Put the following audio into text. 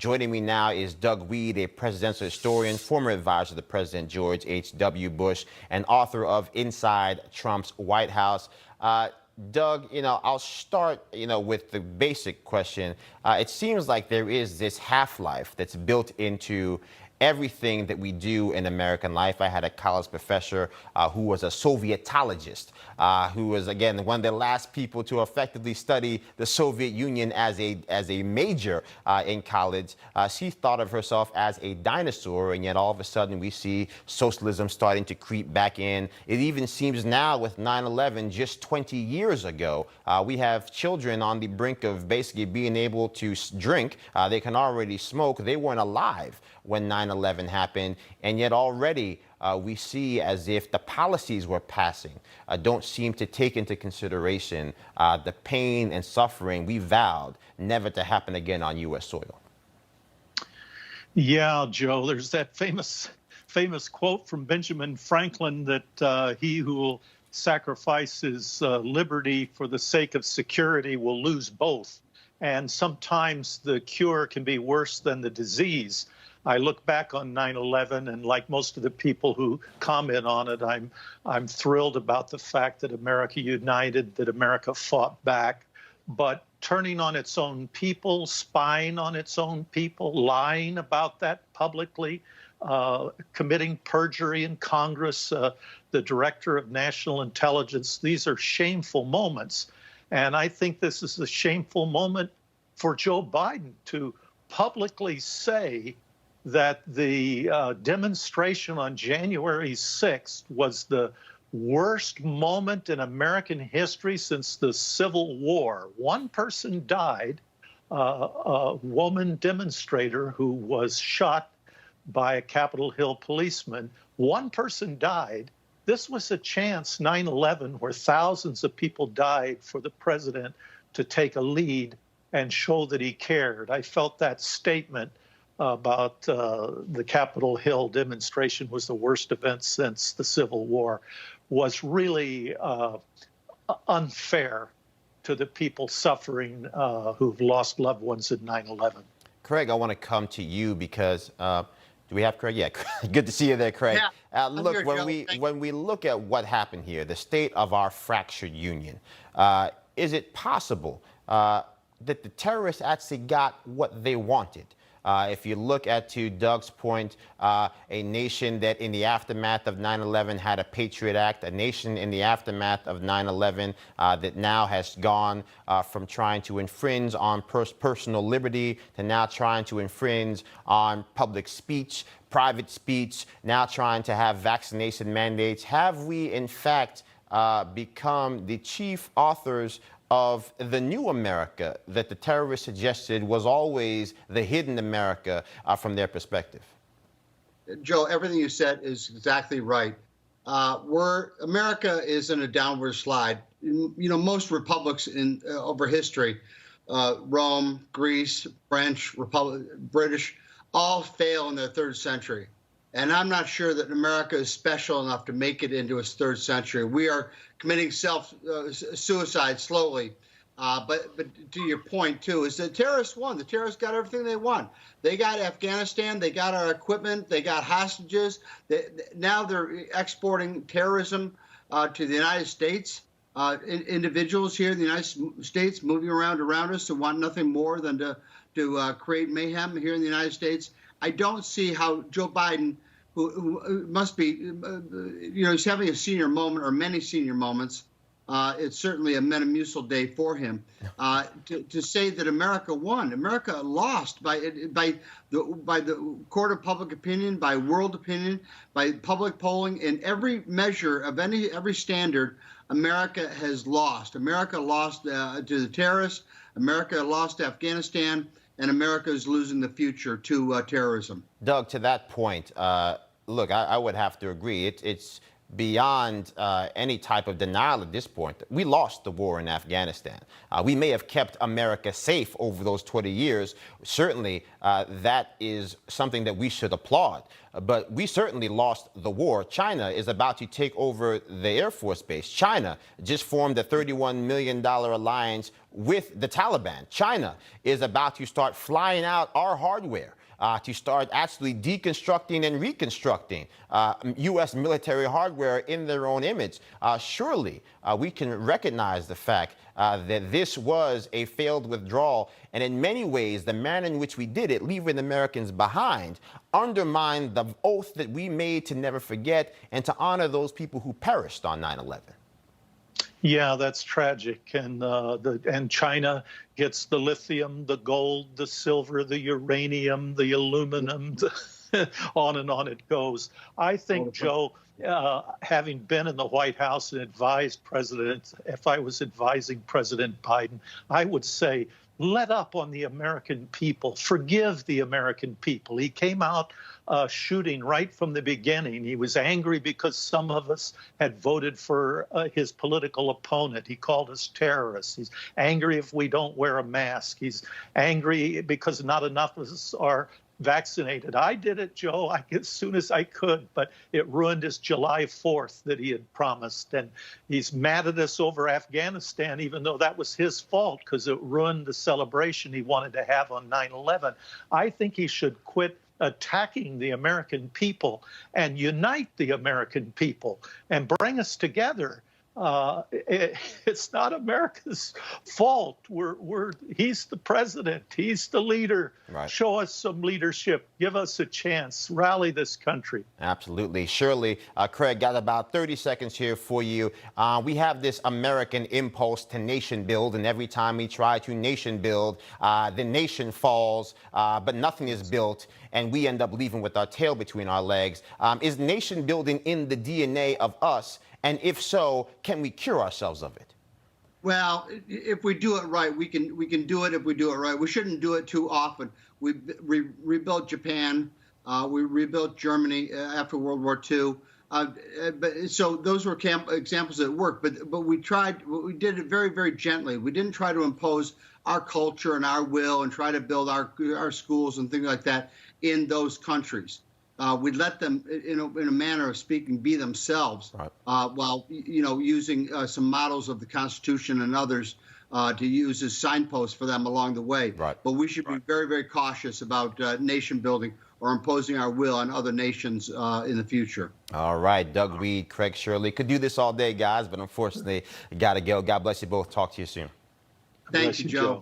Joining me now is Doug Weed, a presidential historian, former advisor to President George H.W. Bush, and author of Inside Trump's White House. Doug, I'll start, with the basic question. It seems like there is this half-life that's built into everything that we do in American life. I had a college professor who was a Sovietologist, who was, again, one of the last people to effectively study the Soviet Union as a major in college. She thought of herself as a dinosaur, and yet all of a sudden we see socialism starting to creep back in. It even seems now with 9/11, just 20 years ago, we have children on the brink of basically being able to drink. They can already smoke. They weren't alive when 9/11 happened, and yet already we see as if the policies we're passing don't seem to take into consideration the pain and suffering we vowed never to happen again on U.S. soil. Yeah, Joe, there's that famous quote from Benjamin Franklin that he who will sacrifice his liberty for the sake of security will lose both. And sometimes the cure can be worse than the disease. I look back on 9/11, and like most of the people who comment on it, I'm thrilled about the fact that America united, that America fought back. But turning on its own people, spying on its own people, lying about that publicly, committing perjury in Congress, the director of national intelligence, these are shameful moments. And I think this is a shameful moment for Joe Biden to publicly say that the demonstration on January 6th was the worst moment in American history since the Civil War. One person died, a woman demonstrator who was shot by a Capitol Hill policeman. One person died. This was a chance, 9/11, where thousands of people died, for the president to take a lead and show that he cared. I felt that statement about the Capitol Hill demonstration was the worst event since the Civil War was really unfair to the people suffering who've lost loved ones in 9/11. Craig, I want to come to you because do we have Craig? Yeah, good to see you there, Craig. Yeah, look, here, when we look at what happened here, the state of our fractured union, is it possible that the terrorists actually got what they wanted? If you look at, to Doug's point, a nation that in the aftermath of 9/11 had a Patriot Act, a nation in the aftermath of 9/11 that now has gone from trying to infringe on personal liberty to now trying to infringe on public speech, private speech, now trying to have vaccination mandates. Have we, in fact, become the chief authors of the new America that the terrorists suggested was always the hidden America from their perspective? Joe, everything you said is exactly right. America is in a downward slide. Most republics over history, Rome, Greece, French, British, all fail in their third century. And I'm not sure that America is special enough to make it into its third century. We are committing suicide slowly. But to your point, too, is the terrorists won. The terrorists got everything they want. They got Afghanistan. They got our equipment. They got hostages. Now they're exporting terrorism to the United States. Individuals here in the United States moving around us who want nothing more than to create mayhem here in the United States. I don't see how Joe Biden, who must be, he's having a senior moment or many senior moments. It's certainly a Metamucil day for him. To say that America won, America lost by the court of public opinion, by world opinion, by public polling, in every measure of every standard. America has lost. America lost to the terrorists. America lost to Afghanistan. And America is losing the future to terrorism. Doug, to that point, look, I would have to agree. It's beyond any type of denial at this point. We lost the war in Afghanistan. We may have kept America safe over those 20 years. Certainly, that is something that we should applaud. But we certainly lost the war. China is about to take over the Air Force Base. China just formed a $31 million alliance with the Taliban. China is about to start flying out our hardware. To start actually deconstructing and reconstructing U.S. military hardware in their own image. Surely we can recognize the fact that this was a failed withdrawal, and in many ways, the manner in which we did it, leaving Americans behind, undermined the oath that we made to never forget and to honor those people who perished on 9/11. Yeah, that's tragic. And China gets the lithium, the gold, the silver, the uranium, the aluminum, on and on it goes. I think, Joe, having been in the White House and advised President, if I was advising President Biden, I would say, let up on the American people. Forgive the American people. He came out shooting right from the beginning. He was angry because some of us had voted for his political opponent. He called us terrorists. He's angry if we don't wear a mask. He's angry because not enough of us are vaccinated. I did it, Joe, as soon as I could, but it ruined his July 4th that he had promised. And he's mad at us over Afghanistan, even though that was his fault because it ruined the celebration he wanted to have on 9/11. I think he should quit attacking the American people and unite the American people and bring us together. It's not America's fault. He's the president. He's the leader. Right. Show us some leadership. Give us a chance. Rally this country. Absolutely. Shirley, Craig, got about 30 seconds here for you. We have this American impulse to nation build, and every time we try to nation build, the nation falls, but nothing is built, and we end up leaving with our tail between our legs. Is nation building in the DNA of us? And if so, can we cure ourselves of it? Well, if we do it right, we can do it if we do it right. We shouldn't do it too often. We rebuilt Japan. We rebuilt Germany after World War II. So those were examples that worked. But we tried. We did it very, very gently. We didn't try to impose our culture and our will and try to build our schools and things like that in those countries. We let them, in a manner of speaking, be themselves, right. While using some models of the Constitution and others to use as signposts for them along the way. Right. But we should be very, very cautious about nation building or imposing our will on other nations in the future. All right, Doug Weed, Craig Shirley. Could do this all day, guys, but unfortunately, got to go. God bless you both. Talk to you soon. Thank you, Joe.